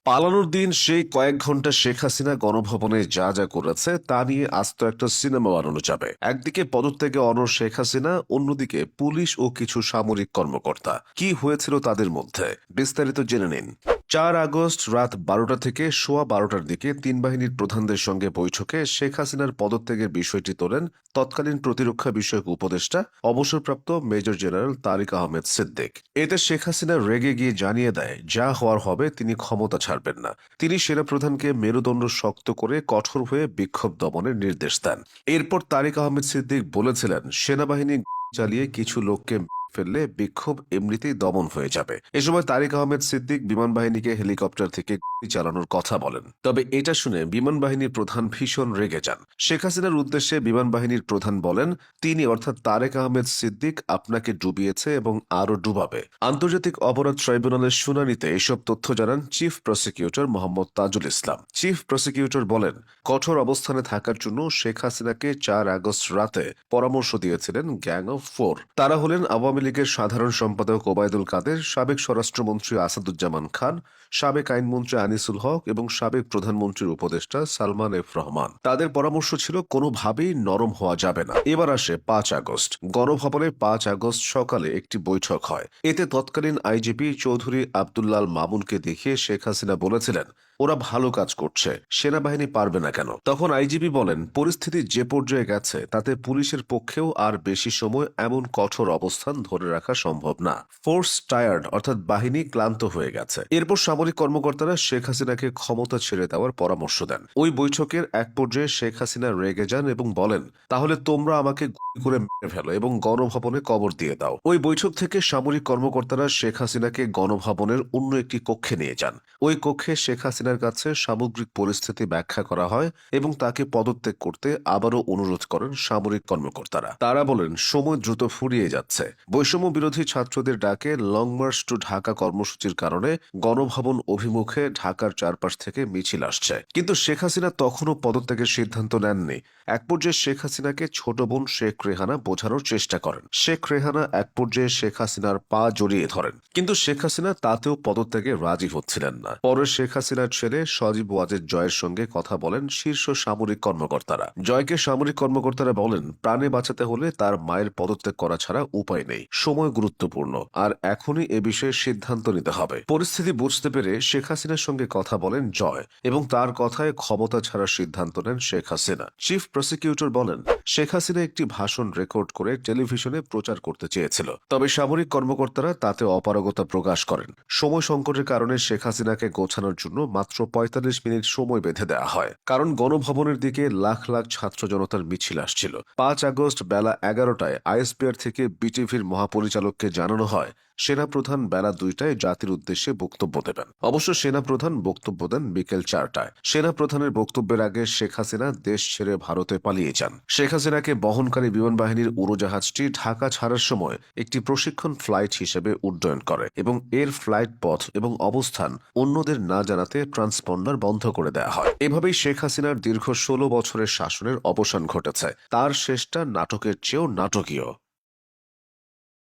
পালানোর দিন সেই কয়েক ঘন্টা শেখ হাসিনা গণভবনে যা যা করেছে তা নিয়ে আস্ত একটা সিনেমা বানানো যাবে। একদিকে পদত্যাগে অনড় শেখ হাসিনা, অন্যদিকে পুলিশ ও কিছু সামরিক কর্মকর্তা। কি হয়েছিল তাদের মধ্যে, বিস্তারিত জেনে নিন। ৪ আগস্ট রাত ১২টা থেকে সোয়া ১২টার দিকে তিন বাহিনীর প্রধানদের সঙ্গে বৈঠকে শেখ হাসিনার পদত্যাগের বিষয়টি তোলেন তৎকালীন প্রতিরক্ষা বিষয়ক উপদেষ্টা অবসরপ্রাপ্ত মেজর জেনারেল তারিক আহমেদ সিদ্দিক। এতে শেখ হাসিনা রেগে গিয়ে জানিয়ে দেয় যা হওয়ার হবে, তিনি ক্ষমতা ছাড়বেন না। তিনি সেনাপ্রধানকে মেরুদণ্ড শক্ত করে কঠোর হয়ে বিক্ষোভ দমনের নির্দেশ দেন। এরপর তারিক আহমেদ সিদ্দিক বলেছিলেন, সেনাবাহিনী চালিয়ে কিছু লোককে ফেললে বিক্ষোভ এমনিতেই দমন হয়ে যাবে। এ সময় তারিক আহমেদ সিদ্দিক বিমান বাহিনীকে হেলিকপ্টার থেকে গুলি চালানোর কথা বলেন। তবে এটা শুনে বিমান বাহিনীর প্রধান ভীষণ রেগে যান। শেখ হাসিনার উদ্দেশ্যে বিমান বাহিনীর প্রধান বলেন, তিনি অর্থাৎ তারেক আহমেদ সিদ্দিক আপনাকে ডুবিয়েছে এবং আরও ডুবাবে। আন্তর্জাতিক অপরাধ ট্রাইব্যুনালের শুনানিতে এসব তথ্য জানান chief prosecutor Mohammad Tajul Islam. Chief prosecutor বলেন, কঠোর অবস্থানে থাকার জন্য শেখ হাসিনাকে ৪ আগস্ট রাতে পরামর্শ দিয়েছিলেন গ্যাং অফ 4। তারা হলেন আওয়ামী লীগের সাধারণ সম্পাদক ওবায়দুল কাদের, সাবেক স্বরাষ্ট্রমন্ত্রী আসাদুজ্জামান খান, সাবেক আইনমন্ত্রী আনিসুল হক এবং সাবেক প্রধানমন্ত্রীর উপদেষ্টা সালমান এফ রহমান। তাদের পরামর্শ ছিল কোনোভাবেই নরম হওয়া যাবে না। এবার আসে ৫ আগস্ট। গণভবনে ৫ আগস্ট সকালে একটি বৈঠক হয়। এতে তৎকালীন আইজিপি চৌধুরী আব্দুল্লাল মামুনকে দেখিয়ে শেখ হাসিনা বলেছিলেন, ওরা ভালো কাজ করছে, সেনাবাহিনী পারবে না কেন? তখন আইজিপি বলেন, পরিস্থিতি যে পর্যায়ে গেছে তাতে পুলিশের পক্ষেও আর বেশি সময় এমন কঠোর অবস্থান ধরে রাখা সম্ভব না। ফোর্স টায়ার্ড, অর্থাৎ বাহিনী ক্লান্ত হয়ে গেছে। এরপর সামরিক কর্মকর্তারা শেখ হাসিনাকে ক্ষমতা ছেড়ে দেওয়ার পরামর্শ দেন। ওই বৈঠকের এক পর্যায়ে শেখ হাসিনা রেগে যান এবং বলেন, তাহলে তোমরা আমাকে গুলি করে মেরে ফেলো এবং গণভবনে কবর দিয়ে দাও। ওই বৈঠক থেকে সামরিক কর্মকর্তারা শেখ হাসিনাকে গণভবনের অন্য একটি কক্ষে নিয়ে যান। ওই কক্ষে শেখ হাসিনার কাছে সামগ্রিক পরিস্থিতি ব্যাখ্যা করা হয় এবং তাকে পদত্যাগ করতে আবারও অনুরোধ করেন সামরিক কর্মকর্তারা। তারা বলেন, সময় দ্রুত ফুরিয়ে যাচ্ছে। বৈষম্য বিরোধী ছাত্রদের ডাকে লং মার্চ টু ঢাকা কর্মসূচির কারণে গণভবন অভিমুখে ঢাকার চারপাশ থেকে মিছিল আসছে। কিন্তু শেখ হাসিনা তখনও পদত্যাগের সিদ্ধান্ত নেননি। এক পর্যায়ে শেখ হাসিনাকে ছোট বোন শেখ রেহানা বোঝানোর চেষ্টা করেন। শেখ রেহানা এক পর্যায়ে শেখ হাসিনার পা জড়িয়ে ধরেন, কিন্তু শেখ হাসিনা তাতেও পদত্যাগে রাজি হচ্ছিলেন না। পরে শেখ হাসিনার ছেলে সজীব ওয়াজেদ জয়ের সঙ্গে কথা বলেন শীর্ষ সামরিক কর্মকর্তারা। জয়কে সামরিক কর্মকর্তারা বলেন, প্রাণে বাঁচাতে হলে তার মায়ের পদত্যাগ করা ছাড়া উপায় নেই, সময় গুরুত্বপূর্ণ, আর এখনই এ বিষয়ে সিদ্ধান্ত নিতে হবে। পরিস্থিতি বুঝতে পেরে শেখ হাসিনার সঙ্গে কথা বলেন জয় এবং তার কথায় ক্ষমতা ছাড়ার সিদ্ধান্ত নেন শেখ হাসিনা। চিফ প্রসিকিউটর বলেন, শেখ হাসিনা একটি ভাষণ রেকর্ড করে টেলিভিশনে প্রচার করতে চেয়েছিল, তবে সামরিক কর্মকর্তারা তাতে অপারগতা প্রকাশ করেন। সময় সংকটের কারণে শেখ হাসিনাকে গোছানোর জন্য মাত্র ৪৫ মিনিট সময় বেঁধে দেওয়া হয়, কারণ গণভবনের দিকে লাখ লাখ ছাত্র জনতার মিছিল আসছিল। ৫ আগস্ট বেলা ১১টায় আইএসপিআর থেকে বিটিভির মহাপরিচালককে জানানো হয় সেনাপ্রধান বেলা ২টায় জাতির উদ্দেশ্যে বক্তব্য দেবেন। অবশ্য সেনাপ্রধান বক্তব্য দেন বিকেল ৪টায়। সেনাপ্রধানের বক্তব্যের আগে শেখ হাসিনা দেশ ছেড়ে ভারতে পালিয়ে যান। শেখ হাসিনাকে বহনকারী বিমান বাহিনীর উড়োজাহাজটি ঢাকা ছাড়ার সময় একটি প্রশিক্ষণ ফ্লাইট হিসেবে উড্ডয়ন করে এবং এর ফ্লাইট পথ এবং অবস্থান অন্যদের না জানাতে ট্রান্সপন্ডার বন্ধ করে দেওয়া হয়। এভাবেই শেখ হাসিনার দীর্ঘ ১৬ বছরের শাসনের অবসান ঘটেছে। তার শেষটা নাটকের চেয়েও নাটকীয়।